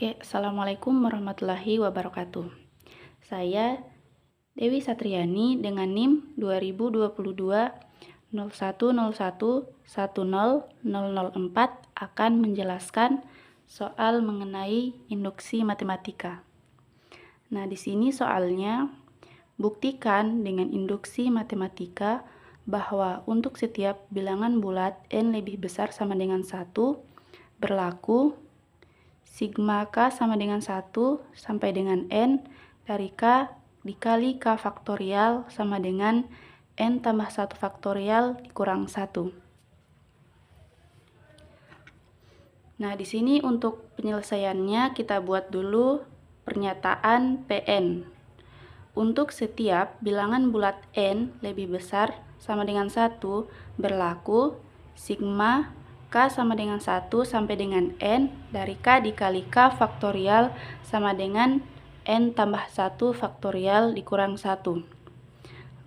Oke, Assalamualaikum warahmatullahi wabarakatuh. Saya Dewi Satriani dengan NIM 2022 0101100004 akan menjelaskan soal mengenai induksi matematika. Nah, di sini soalnya, buktikan dengan induksi matematika bahwa untuk setiap bilangan bulat n lebih besar sama dengan 1 berlaku sigma K sama dengan 1 sampai dengan N dari K dikali K faktorial sama dengan N tambah 1 faktorial dikurang 1. Nah, di sini untuk penyelesaiannya kita buat dulu pernyataan Pn. Untuk setiap bilangan bulat N lebih besar sama dengan 1 berlaku sigma K sama dengan 1 sampai dengan N dari K dikali K faktorial sama dengan N tambah 1 faktorial dikurang 1.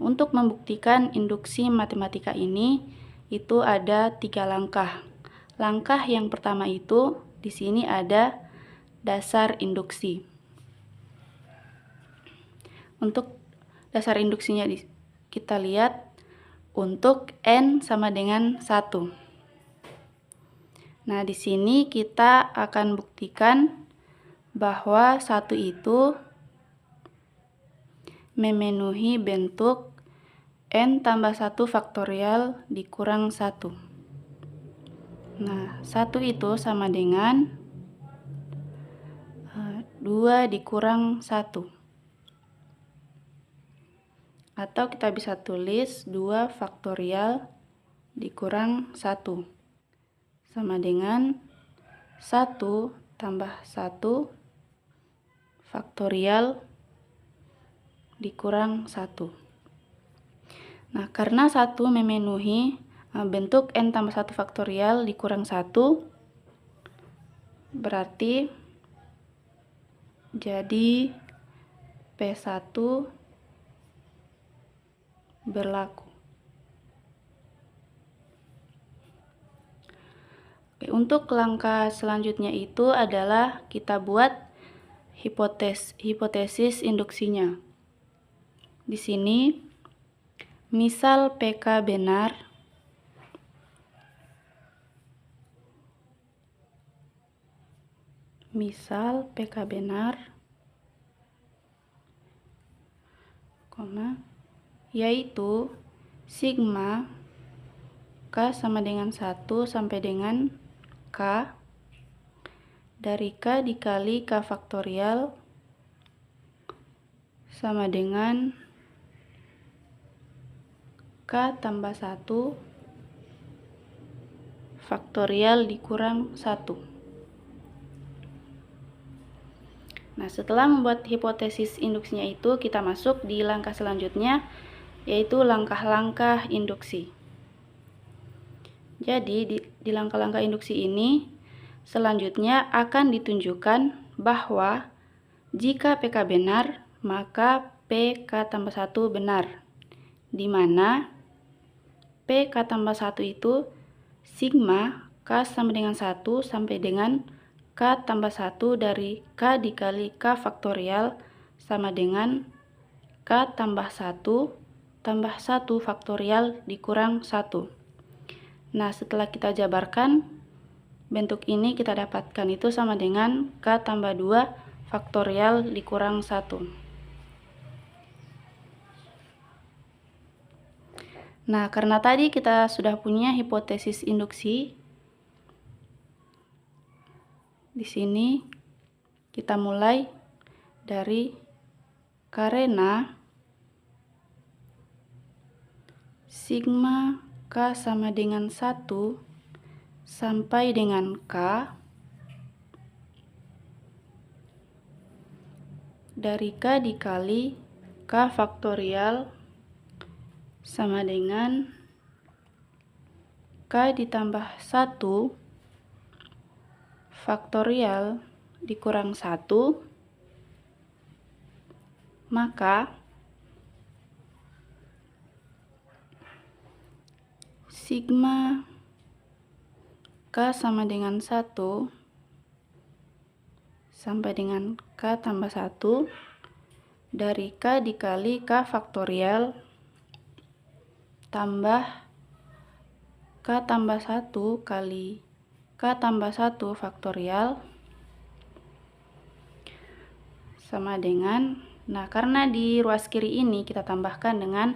Untuk membuktikan induksi matematika ini, itu ada 3 langkah. Langkah yang pertama itu, di sini ada dasar induksi. Untuk dasar induksinya kita lihat untuk N sama dengan 1. Nah, di sini kita akan buktikan bahwa 1 itu memenuhi bentuk N tambah 1 faktorial dikurang 1. Nah, 1 itu sama dengan 2 dikurang 1. Atau kita bisa tulis 2 faktorial dikurang 1. Sama dengan 1 tambah 1 faktorial dikurang 1. Nah, karena 1 memenuhi bentuk N tambah 1 faktorial dikurang 1, berarti jadi P1 berlaku. Oke, untuk langkah selanjutnya itu adalah kita buat hipotesis induksinya. Di sini, misal PK benar, yaitu sigma K sama dengan 1 sampai dengan K dari K dikali K faktorial sama dengan K tambah 1 faktorial dikurang 1. Nah, setelah membuat hipotesis induksinya itu, kita masuk di langkah selanjutnya, yaitu langkah-langkah induksi. Jadi, di langkah-langkah induksi ini, selanjutnya akan ditunjukkan bahwa jika PK benar, maka PK tambah 1 benar. Di mana PK tambah 1 itu sigma K sama dengan 1 sampai dengan K tambah 1 dari K dikali K faktorial sama dengan K tambah 1 tambah 1 faktorial dikurang 1. Nah, setelah kita jabarkan, bentuk ini kita dapatkan itu sama dengan K tambah 2 faktorial dikurang 1. Nah, karena tadi kita sudah punya hipotesis induksi, di sini kita mulai dari karena sigma K sama dengan 1 sampai dengan K dari K dikali K faktorial sama dengan K ditambah 1 faktorial dikurang 1, maka sigma K sama dengan 1 sampai dengan K tambah 1 dari K dikali K faktorial tambah K tambah 1 kali K tambah 1 faktorial sama dengan, nah karena di ruas kiri ini kita tambahkan dengan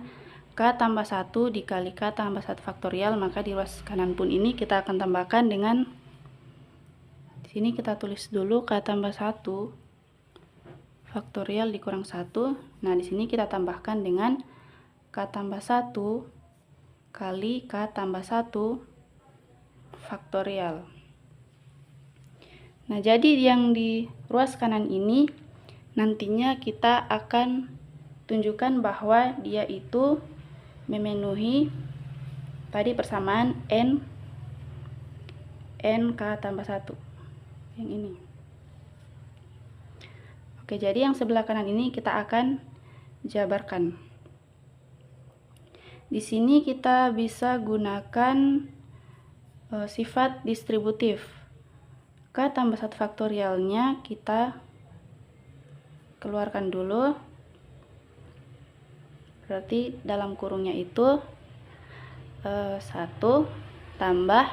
K tambah 1 dikali K tambah 1 faktorial, maka di ruas kanan pun ini kita akan tambahkan dengan, di sini kita tulis dulu K tambah 1 faktorial dikurang 1. Nah, di sini kita tambahkan dengan K tambah 1 kali K tambah 1 faktorial. Nah, jadi yang di ruas kanan ini nantinya kita akan tunjukkan bahwa dia itu memenuhi tadi persamaan N K tambah 1 yang ini. Oke, jadi yang sebelah kanan ini kita akan jabarkan. Di sini kita bisa gunakan sifat distributif. K tambah 1 faktorialnya kita keluarkan dulu. Berarti dalam kurungnya itu 1 tambah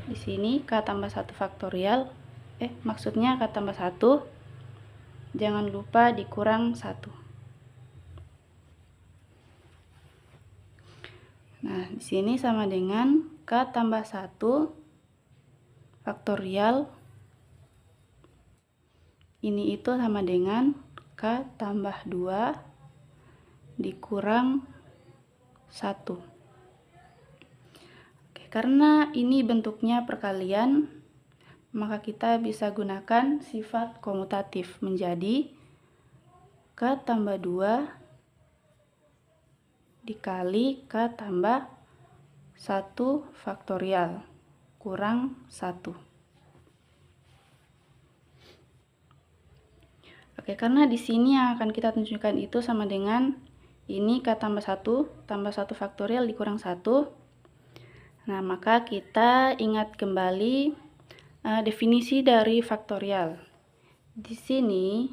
di sini K tambah 1 faktorial. Maksudnya K tambah 1. Jangan lupa dikurang 1. Nah, di sini sama dengan K tambah 1 faktorial. Ini itu sama dengan K tambah 2 dikurang 1. Oke, karena ini bentuknya perkalian, maka kita bisa gunakan sifat komutatif menjadi K tambah 2 dikali K tambah 1 faktorial kurang 1. Oke, karena di sini yang akan kita tunjukkan itu sama dengan ini K tambah 1 faktorial dikurang 1. Nah, maka kita ingat kembali definisi dari faktorial. Di sini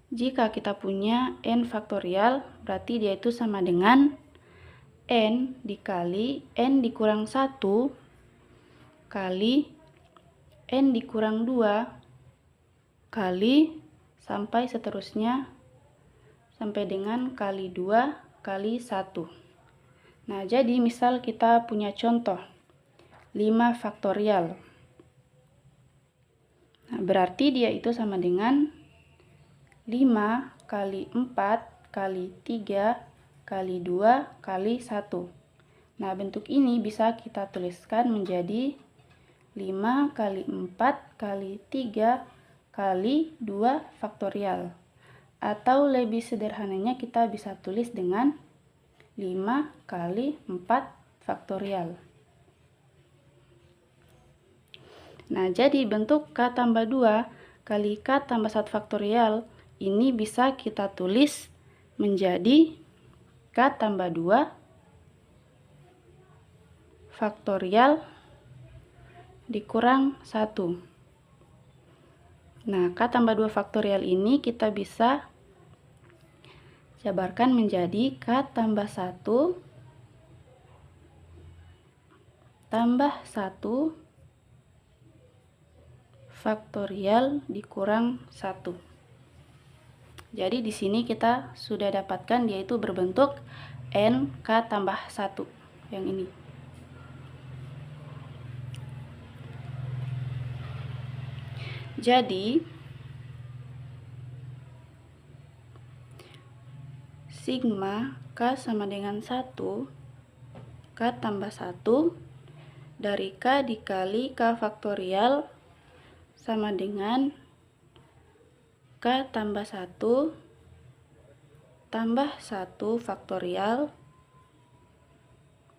jika kita punya N faktorial, berarti dia itu sama dengan N dikali N dikurang 1 kali N dikurang 2 kali sampai seterusnya sampai dengan kali 2 kali 1. Nah, jadi misal kita punya contoh 5 faktorial. Nah, berarti dia itu sama dengan 5 kali 4 kali 3 kali 2 kali 1. Nah, bentuk ini bisa kita tuliskan menjadi 5 kali 4 kali 3 kali 2 faktorial. Atau lebih sederhananya kita bisa tulis dengan 5 kali 4 faktorial. Nah, jadi bentuk K tambah 2 kali K tambah 1 faktorial ini bisa kita tulis menjadi K tambah 2 faktorial dikurang 1. Nah, K tambah 2 faktorial ini kita bisa jabarkan menjadi K tambah 1 tambah 1 faktorial dikurang 1. Jadi di sini kita sudah dapatkan yaitu berbentuk N K tambah 1 yang ini. Jadi sigma K sama dengan 1 K tambah 1 dari K dikali K faktorial sama dengan K tambah 1 tambah 1 faktorial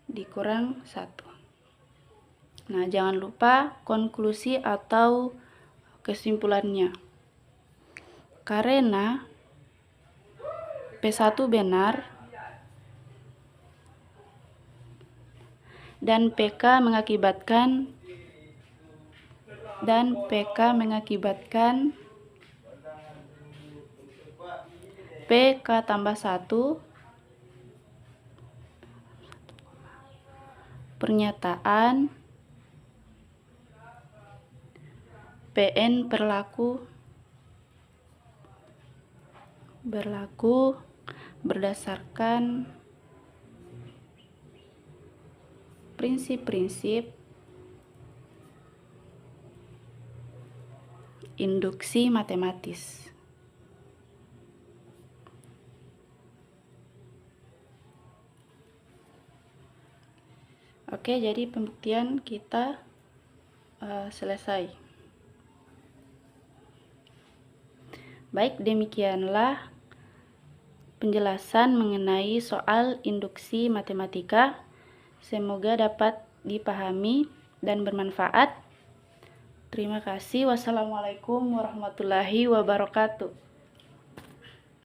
dikurang 1. Nah, jangan lupa konklusi atau kesimpulannya. Karena P1 benar dan PK mengakibatkan dan PK mengakibatkan PK tambah 1 pernyataan PN berlaku berdasarkan prinsip-prinsip induksi matematis. Oke, jadi pembuktian kita selesai. Baik, demikianlah penjelasan mengenai soal induksi matematika. Semoga dapat dipahami dan bermanfaat. Terima kasih. Wassalamualaikum warahmatullahi wabarakatuh.